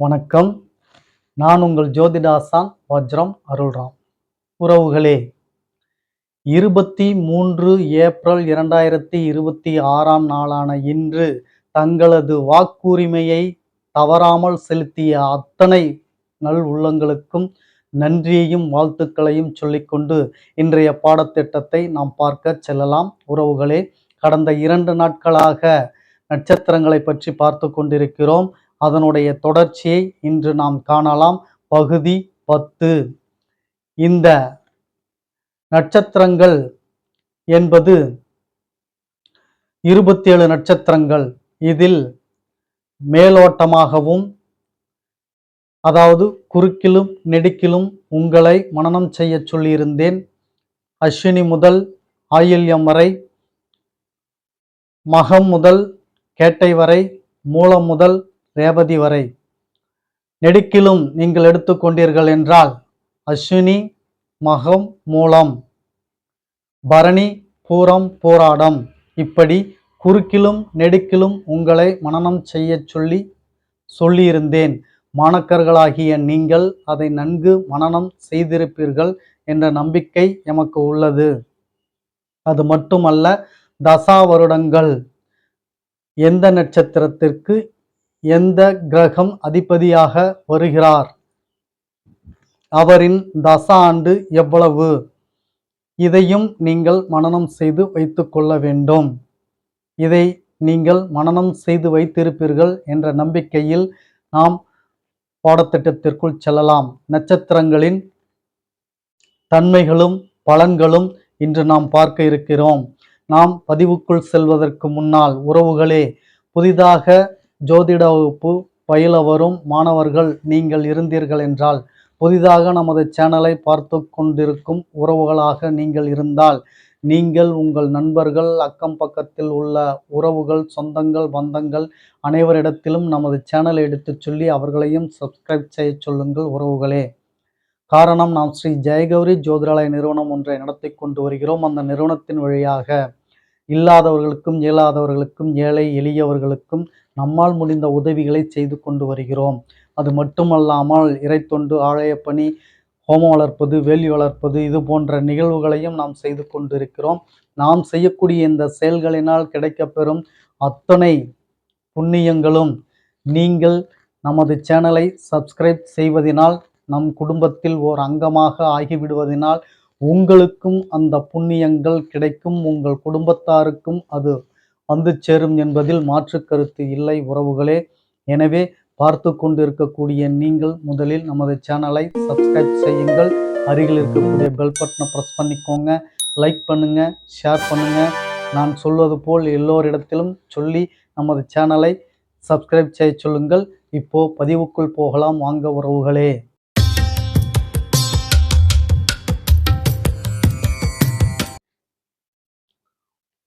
வணக்கம். நான் உங்கள் ஜோதிடாசான் வஜ்ரம் அருள்ராம். உறவுகளே, 23 ஏப்ரல் 2026 நாளான இன்று தங்களது வாக்குரிமையை தவறாமல் செலுத்திய அத்தனை நல் உள்ளங்களுக்கும் நன்றியையும் வாழ்த்துக்களையும் சொல்லிக்கொண்டு இன்றைய பாடத்திட்டத்தை நாம் பார்க்க செல்லலாம். உறவுகளே, கடந்த 2 நாட்களாக நட்சத்திரங்களை பற்றி பார்த்து கொண்டிருக்கிறோம். அதனுடைய தொடர்ச்சியை இன்று நாம் காணலாம். பகுதி 10. இந்த நட்சத்திரங்கள் என்பது 27 நட்சத்திரங்கள். இதில் மேலோட்டமாகவும், அதாவது குறுக்கிலும் நெடுக்கிலும் உங்களை மனனம் செய்ய சொல்லியிருந்தேன். அஸ்வினி முதல் ஆயில்யம் வரை, மகம் முதல் கேட்டை வரை, மூலம் முதல் ரேவதி வரை. நெடுக்கிலும் நீங்கள் எடுத்துக்கொண்டீர்கள் என்றால் அஸ்வினி, மகம், மூலம், பரணி, பூரம், பூராடம். இப்படி குறுக்கிலும் நெடுக்கிலும் உங்களை மனனம் செய்ய சொல்லியிருந்தேன். மாணக்கர்களாகிய நீங்கள் அதை நன்கு மனனம் செய்திருப்பீர்கள் என்ற நம்பிக்கை எமக்கு உள்ளது. அது மட்டுமல்ல, தசா வருடங்கள் எந்த நட்சத்திரத்திற்கு எந்த கிரகம் அதிபதியாக வருகிறார், அவரின் தசா ஆண்டு எவ்வளவு, இதையும் நீங்கள் மனனம் செய்து வைத்து கொள்ள வேண்டும். இதை நீங்கள் மனனம் செய்து வைத்திருப்பீர்கள் என்ற நம்பிக்கையில் நாம் பாடத்திட்டத்திற்குள் செல்லலாம். நட்சத்திரங்களின் தன்மைகளும் பலன்களும் இன்று நாம் பார்க்க இருக்கிறோம். நாம் பதிவுக்குள் செல்வதற்கு முன்னால் உறவுகளே, புதிதாக ஜோதிட வகுப்பு பயில வரும் மாணவர்கள் நீங்கள் இருந்தீர்கள் என்றால், புதிதாக நமது சேனலை பார்த்து கொண்டிருக்கும் உறவுகளாக நீங்கள் இருந்தால், நீங்கள் உங்கள் நண்பர்கள், அக்கம் பக்கத்தில் உள்ள உறவுகள், சொந்தங்கள், பந்தங்கள் அனைவரிடத்திலும் நமது சேனலை எடுத்துச் சொல்லி அவர்களையும் சப்ஸ்கிரைப் செய்ய சொல்லுங்கள் உறவுகளே. காரணம், நாம் ஸ்ரீ ஜெயகௌரி ஜோதிடாலய நிறுவனம் ஒன்றை நடத்தி கொண்டு வருகிறோம். அந்த நிறுவனத்தின் வழியாக இல்லாதவர்களுக்கும் இயலாதவர்களுக்கும் ஏழை எளியவர்களுக்கும் நம்மால் முடிந்த உதவிகளை செய்து கொண்டு வருகிறோம். அது மட்டுமல்லாமல் இறைத்தொண்டு, ஆலயப்பணி, ஹோமம் வளர்ப்பது, வேலி வளர்ப்பது, இது போன்ற நிகழ்வுகளையும் நாம் செய்து கொண்டிருக்கிறோம். நாம் செய்யக்கூடிய இந்த செயல்களினால் கிடைக்கப்பெறும் அத்தனை புண்ணியங்களும் நீங்கள் நமது சேனலை சப்ஸ்கிரைப் செய்வதனால், நம் குடும்பத்தில் ஓர் அங்கமாக ஆகிவிடுவதனால் உங்களுக்கும் அந்த புண்ணியங்கள் கிடைக்கும், உங்கள் குடும்பத்தாருக்கும் அது வந்து சேரும் என்பதில் மாற்று கருத்து இல்லை உறவுகளே. எனவே பார்த்து கொண்டிருக்கக்கூடிய நீங்கள் முதலில் நமது சேனலை சப்ஸ்கிரைப் செய்யுங்கள். அருகில் இருக்கக்கூடிய பெல் பட்டனை ப்ரெஸ் பண்ணிக்கோங்க. லைக் பண்ணுங்க, ஷேர் பண்ணுங்க. நான் சொல்வது போல் எல்லோரிடத்திலும் சொல்லி நமது சேனலை சப்ஸ்கிரைப் செய்ய சொல்லுங்கள். இப்போ பதிவுக்குள் போகலாம் வாங்க உறவுகளே.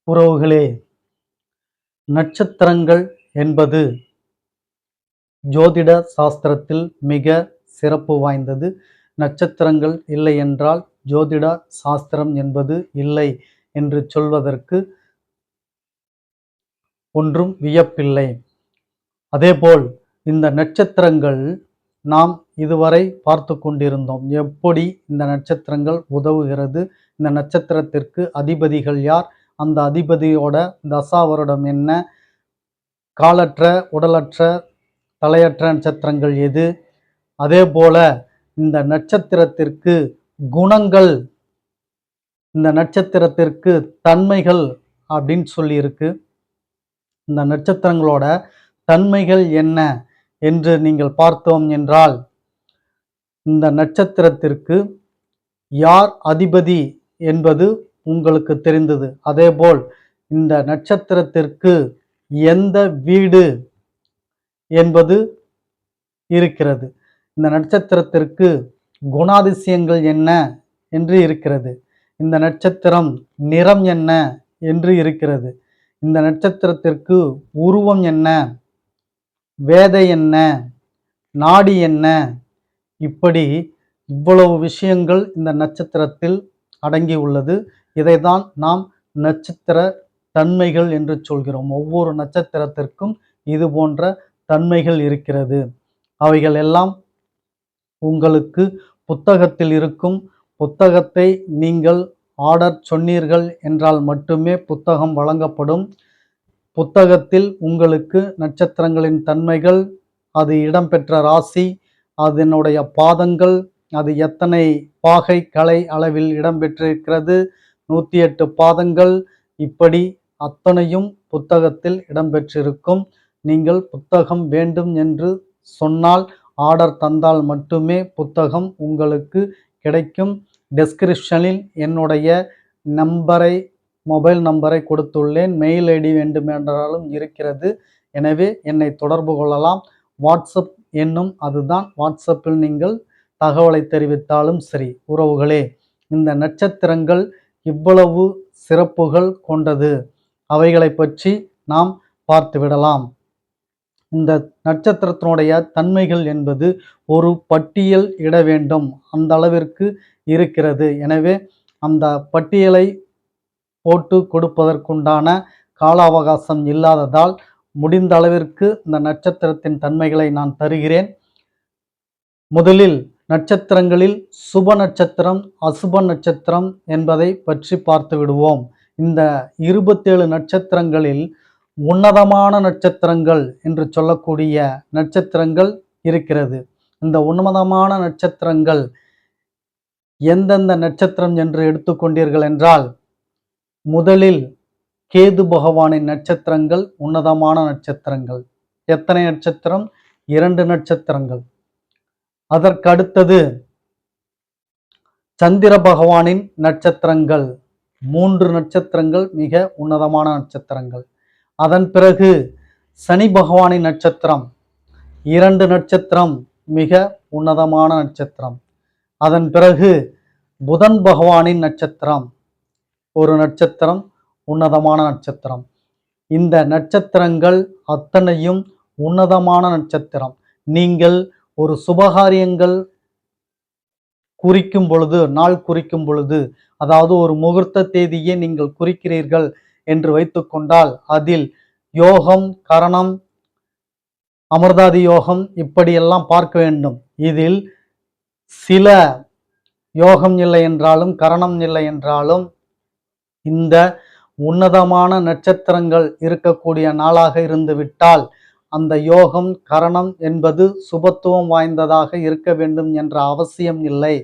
உறவுகளே, நட்சத்திரங்கள் என்பது ஜோதிட சாஸ்திரத்தில் மிக சிறப்பு வாய்ந்தது. நட்சத்திரங்கள் இல்லை என்றால் ஜோதிட சாஸ்திரம் என்பது இல்லை என்று சொல்வதற்கு ஒன்றும் வியப்பில்லை. அதேபோல் இந்த நட்சத்திரங்கள் நாம் இதுவரை பார்த்து கொண்டிருந்தோம். எப்படி இந்த நட்சத்திரங்கள் உதவுகிறது, இந்த நட்சத்திரத்திற்கு அதிபதிகள் யார், அந்த அதிபதியோட தசா வருடம் என்ன, காலற்ற உடலற்ற தலையற்ற நட்சத்திரங்கள் எது, அதே போல இந்த நட்சத்திரத்திற்கு குணங்கள், இந்த நட்சத்திரத்திற்கு தன்மைகள் அப்படின்னு சொல்லி இருக்கு. இந்த நட்சத்திரங்களோட தன்மைகள் என்ன என்று நீங்கள் பார்த்தோம் என்றால், இந்த நட்சத்திரத்திற்கு யார் அதிபதி என்பது உங்களுக்கு தெரிந்தது. அதேபோல் இந்த நட்சத்திரத்திற்கு எந்த வீடு என்பது இருக்கிறது. இந்த நட்சத்திரத்திற்கு குணாதிசயங்கள் என்ன என்று இருக்கிறது. இந்த நட்சத்திரம் நிறம் என்ன என்று இருக்கிறது. இந்த நட்சத்திரத்திற்கு உருவம் என்ன, வேதை என்ன, நாடி என்ன, இப்படி இவ்வளவு விஷயங்கள் இந்த நட்சத்திரத்தில் அடங்கி உள்ளது. இதைதான் நாம் நட்சத்திர தன்மைகள் என்று சொல்கிறோம். ஒவ்வொரு நட்சத்திரத்திற்கும் இது போன்ற தன்மைகள் இருக்கிறது. அவைகள் எல்லாம் உங்களுக்கு புத்தகத்தில் இருக்கும். புத்தகத்தை நீங்கள் ஆர்டர் சொன்னீர்கள் என்றால் மட்டுமே புத்தகம் வழங்கப்படும். புத்தகத்தில் உங்களுக்கு நட்சத்திரங்களின் தன்மைகள், அது இடம்பெற்ற ராசி, அதனுடைய பாதங்கள், அது எத்தனை பாகை கலை அளவில் இடம்பெற்றிருக்கிறது, 108 பாதங்கள், இப்படி அத்தனையும் புத்தகத்தில் இடம்பெற்றிருக்கும். நீங்கள் புத்தகம் வேண்டும் என்று சொன்னால், ஆர்டர் தந்தால் மட்டுமே புத்தகம் உங்களுக்கு கிடைக்கும். டெஸ்கிரிப்ஷனில் என்னுடைய மொபைல் நம்பரை கொடுத்துள்ளேன். மெயில் ஐடி வேண்டுமென்றாலும் இருக்கிறது. எனவே என்னை தொடர்பு கொள்ளலாம். வாட்ஸ்அப் என்னும் அதுதான். வாட்ஸ்அப்பில் நீங்கள் தகவலை தெரிவித்தாலும் சரி. உறவுகளே, இந்த நட்சத்திரங்கள் இவ்வளவு சிறப்புகள் கொண்டது. அவைகளை பற்றி நாம் பார்த்துவிடலாம். இந்த நட்சத்திரத்தினுடைய தன்மைகள் என்பது ஒரு பட்டியல் இட வேண்டும், அந்த அளவிற்கு இருக்கிறது. எனவே அந்த பட்டியலை போட்டு கொடுப்பதற்குண்டான கால அவகாசம் இல்லாததால் முடிந்த அளவிற்கு இந்த நட்சத்திரத்தின் தன்மைகளை நான் தருகிறேன். முதலில் நட்சத்திரங்களில் சுப நட்சத்திரம், அசுப நட்சத்திரம் என்பதை பற்றி பார்த்து விடுவோம். இந்த 27 நட்சத்திரங்களில் உன்னதமான நட்சத்திரங்கள் என்று சொல்லக்கூடிய நட்சத்திரங்கள் இருக்கிறது. இந்த உன்னதமான நட்சத்திரங்கள் எந்தெந்த நட்சத்திரம் என்று எடுத்துக்கொண்டீர்கள் என்றால், முதலில் கேது பகவானின் நட்சத்திரங்கள் உன்னதமான நட்சத்திரங்கள். எத்தனை நட்சத்திரம்? 2 நட்சத்திரங்கள். அதற்கடுத்தது சந்திர பகவானின் நட்சத்திரங்கள் 3 நட்சத்திரங்கள், மிக உன்னதமான நட்சத்திரங்கள். அதன் பிறகு சனி பகவானின் நட்சத்திரம் 2 நட்சத்திரம், மிக உன்னதமான நட்சத்திரம். அதன் பிறகு புதன் பகவானின் நட்சத்திரம் 1 நட்சத்திரம், உன்னதமான நட்சத்திரம். இந்த நட்சத்திரங்கள் அத்தனையும் உன்னதமான நட்சத்திரம். நீங்கள் ஒரு சுபகாரியங்கள் குறிக்கும் பொழுது, நாள் குறிக்கும் பொழுது, அதாவது ஒரு முகூர்த்த தேதியை நீங்கள் குறிக்கிறீர்கள் என்று வைத்துக்கொண்டால், அதில் யோகம், கரணம், அமிர்தாதி யோகம் இப்படியெல்லாம் பார்க்க வேண்டும். இதில் சில யோகம் இல்லை என்றாலும், கரணம் இல்லை என்றாலும், இந்த உன்னதமான நட்சத்திரங்கள் இருக்கக்கூடிய நாளாக இருந்துவிட்டால் அந்த யோகம், கரணம் என்பது சுபத்துவம் வாய்ந்ததாக இருக்க வேண்டும் என்ற அவசியம் இல்லை.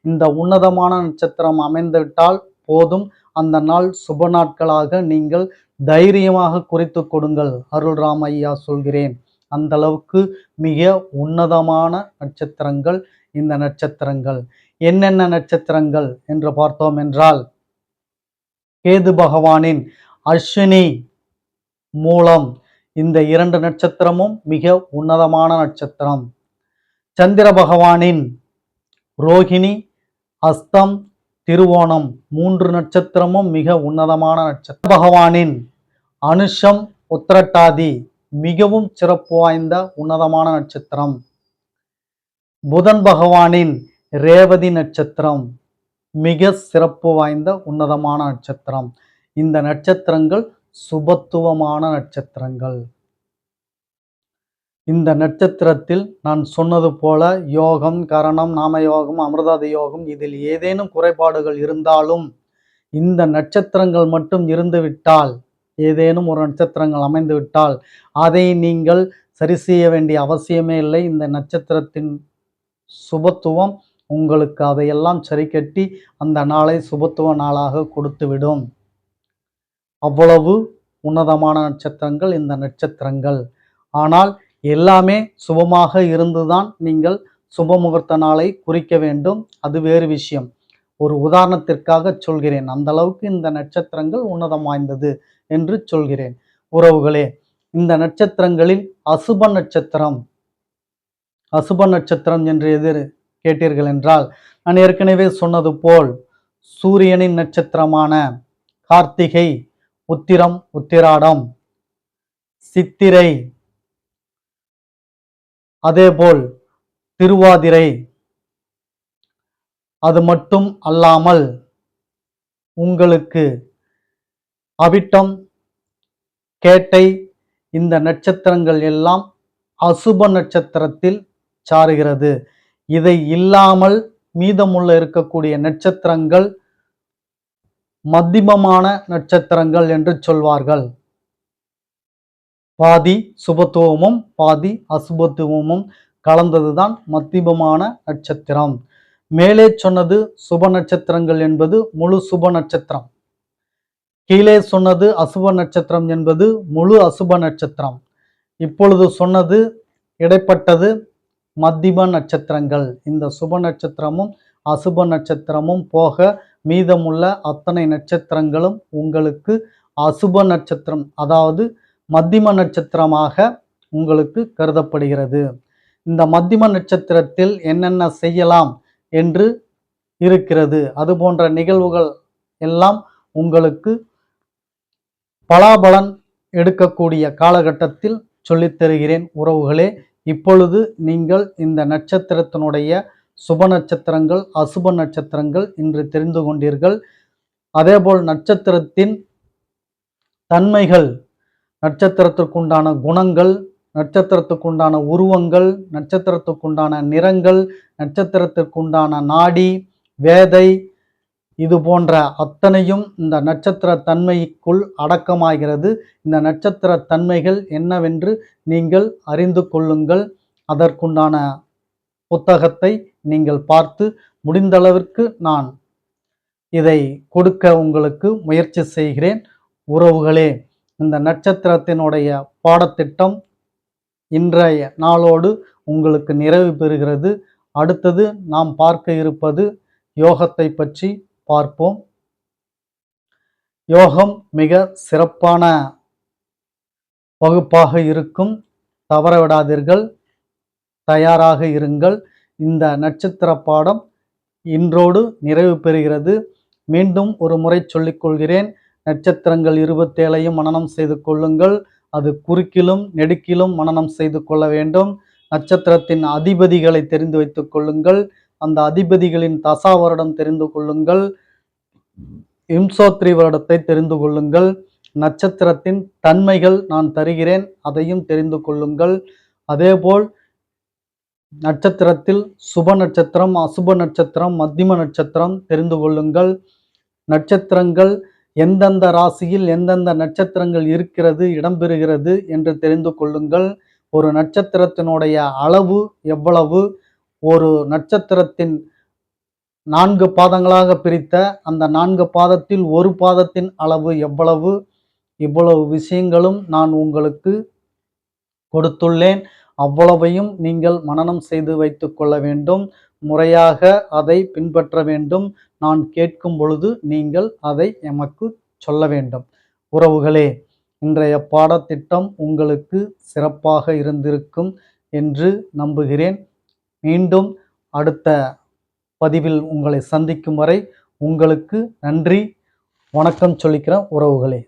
இந்த உன்னதமான நட்சத்திரம் அமைந்துவிட்டால் போதும். அந்த நாள் சுப நாட்களாக நீங்கள் தைரியமாக குறித்து கொடுங்கள். அருள்ராம் ஐயா சொல்கிறேன். அந்த அளவுக்கு மிக உன்னதமான நட்சத்திரங்கள் இந்த நட்சத்திரங்கள். என்னென்ன நட்சத்திரங்கள் என்று பார்த்தோம் என்றால், கேது பகவானின் அஸ்வினி, மூலம், இந்த 2 நட்சத்திரமும் மிக உன்னதமான நட்சத்திரம். சந்திர பகவானின் ரோகிணி, அஸ்தம், திருவோணம் 3 நட்சத்திரமும் மிக உன்னதமான நட்சத்திரம். பகவானின் அனுஷம், உத்திரட்டாதி மிகவும் சிறப்பு வாய்ந்த உன்னதமான நட்சத்திரம். புதன் பகவானின் ரேவதி நட்சத்திரம் மிக சிறப்பு வாய்ந்த உன்னதமான நட்சத்திரம். இந்த நட்சத்திரங்கள் சுபத்துவமான நட்சத்திரங்கள். இந்த நட்சத்திரத்தில் நான் சொன்னது போல யோகம், கரணம், நாமயோகம், அமிர்தாதி யோகம் இதில் ஏதேனும் குறைபாடுகள் இருந்தாலும், இந்த நட்சத்திரங்கள் மட்டும் இருந்துவிட்டால், ஏதேனும் ஒரு நட்சத்திரங்கள் அமைந்துவிட்டால் அதை நீங்கள் சரி செய்ய வேண்டிய அவசியமே இல்லை. இந்த நட்சத்திரத்தின் சுபத்துவம் உங்களுக்கு அதையெல்லாம் சரி கட்டி அந்த நாளை சுபத்துவ நாளாக கொடுத்துவிடும். அவ்வளவு உன்னதமான நட்சத்திரங்கள் இந்த நட்சத்திரங்கள். ஆனால் எல்லாமே சுபமாக இருந்துதான் நீங்கள் சுப முகூர்த்த நாளை குறிக்க வேண்டும். அது வேறு விஷயம். ஒரு உதாரணத்திற்காக சொல்கிறேன். அந்த அளவுக்கு இந்த நட்சத்திரங்கள் உன்னதம் வாய்ந்தது என்று சொல்கிறேன். உறவுகளே, இந்த நட்சத்திரங்களில் அசுப நட்சத்திரம், அசுப நட்சத்திரம் என்று எதிர் கேட்டீர்கள் என்றால், நான் ஏற்கனவே சொன்னது போல் சூரியனின் நட்சத்திரமான கார்த்திகை, உத்திரம், உத்திராடம், சித்திரை, அதேபோல் திருவாதிரை, அது மட்டும் அல்லாமல் உங்களுக்கு அவிட்டம், கேட்டை, இந்த நட்சத்திரங்கள் எல்லாம் அசுப நட்சத்திரத்தில் சாருகிறது. இதை இல்லாமல் மீதமுள்ள இருக்கக்கூடிய நட்சத்திரங்கள் மத்தியமமான நட்சத்திரங்கள் என்று சொல்வார்கள். பாதி சுபத்துவமும் பாதி அசுபத்துவமும் கலந்ததுதான் மத்தியமமான நட்சத்திரம். மேலே சொன்னது சுப நட்சத்திரங்கள் என்பது முழு சுப நட்சத்திரம். கீழே சொன்னது அசுப நட்சத்திரம் என்பது முழு அசுப நட்சத்திரம். இப்பொழுது சொன்னது இடைப்பட்டது மத்தியம நட்சத்திரங்கள். இந்த சுப நட்சத்திரமும் அசுப நட்சத்திரமும் போக மீதமுள்ள அத்தனை நட்சத்திரங்களும் உங்களுக்கு அசுப நட்சத்திரம், அதாவது மத்தியம நட்சத்திரமாக உங்களுக்கு கருதப்படுகிறது. இந்த மத்தியம நட்சத்திரத்தில் என்னென்ன செய்யலாம் என்று இருக்கிறது, அது போன்ற நிகழ்வுகள் எல்லாம் உங்களுக்கு பலாபலன் எடுக்கக்கூடிய காலகட்டத்தில் சொல்லித் தருகிறேன் உறவுகளே. இப்பொழுது நீங்கள் இந்த நட்சத்திரத்தினுடைய சுப நட்சத்திரங்கள் அசுப நட்சத்திரங்கள் இன்று தெரிந்து கொண்டீர்கள். அதேபோல் நட்சத்திரத்தின் தன்மைகள், நட்சத்திரத்திற்குண்டான குணங்கள், நட்சத்திரத்துக்குண்டான உருவங்கள், நட்சத்திரத்துக்குண்டான நிறங்கள், நட்சத்திரத்திற்குண்டான நாடி வேதை, இது போன்ற அத்தனையும் இந்த நட்சத்திர தன்மைக்குள் அடக்கமாகிறது. இந்த நட்சத்திர தன்மைகள் என்னவென்று நீங்கள் அறிந்து கொள்ளுங்கள். அதற்குண்டான புத்தகத்தை நீங்கள் பார்த்து முடிந்தளவிற்கு நான் இதை கொடுக்க உங்களுக்கு முயற்சி செய்கிறேன். உறவுகளே, இந்த நட்சத்திரத்தினுடைய பாடத்திட்டம் இன்றைய நாளோடு உங்களுக்கு நிறைவு பெறுகிறது. அடுத்தது நாம் பார்க்க இருப்பது யோகத்தை பற்றி பார்ப்போம். யோகம் மிக சிறப்பான வகுப்பாக இருக்கும். தவறவிடாதீர்கள், தயாராக இருங்கள். இந்த நட்சத்திர பாடம் இன்றோடு நிறைவு பெறுகிறது. மீண்டும் ஒரு முறை சொல்லிக் கொள்கிறேன். நட்சத்திரங்கள் 27ஐயும் மனனம் செய்து கொள்ளுங்கள். அது குறுக்கிலும் நெடுக்கிலும் மனனம் செய்து கொள்ள வேண்டும். நட்சத்திரத்தின் அதிபதிகளை தெரிந்து வைத்துக் கொள்ளுங்கள். அந்த அதிபதிகளின் தசா வருடம் தெரிந்து கொள்ளுங்கள். இம்சோத்ரி வருடத்தை தெரிந்து கொள்ளுங்கள். நட்சத்திரத்தின் தன்மைகள் நான் தருகிறேன், அதையும் தெரிந்து கொள்ளுங்கள். அதேபோல் நட்சத்திரத்தில் சுப நட்சத்திரம், அசுப நட்சத்திரம், மத்தியம நட்சத்திரம் தெரிந்து கொள்ளுங்கள். நட்சத்திரங்கள் எந்தெந்த ராசியில் எந்தெந்த நட்சத்திரங்கள் இருக்கிறது, இடம்பெறுகிறது என்று தெரிந்து கொள்ளுங்கள். ஒரு நட்சத்திரத்தினுடைய அளவு எவ்வளவு, ஒரு நட்சத்திரத்தின் 4 பாதங்களாக பிரித்த அந்த 4 பாதத்தில் ஒரு பாதத்தின் அளவு எவ்வளவு, இவ்வளவு விஷயங்களும் நான் உங்களுக்கு கொடுத்துள்ளேன். அவ்வளவையும் நீங்கள் மனனம் செய்து வைத்துக் கொள்ள வேண்டும். முறையாக அதை பின்பற்ற வேண்டும். நான் கேட்கும் பொழுது நீங்கள் அதை எமக்கு சொல்ல வேண்டும். உறவுகளே, இன்றைய பாடத்திட்டம் உங்களுக்கு சிறப்பாக இருந்திருக்கும் என்று நம்புகிறேன். மீண்டும் அடுத்த பதிவில் உங்களை சந்திக்கும் வரை உங்களுக்கு நன்றி, வணக்கம் சொல்லிக்கிறேன் உறவுகளே.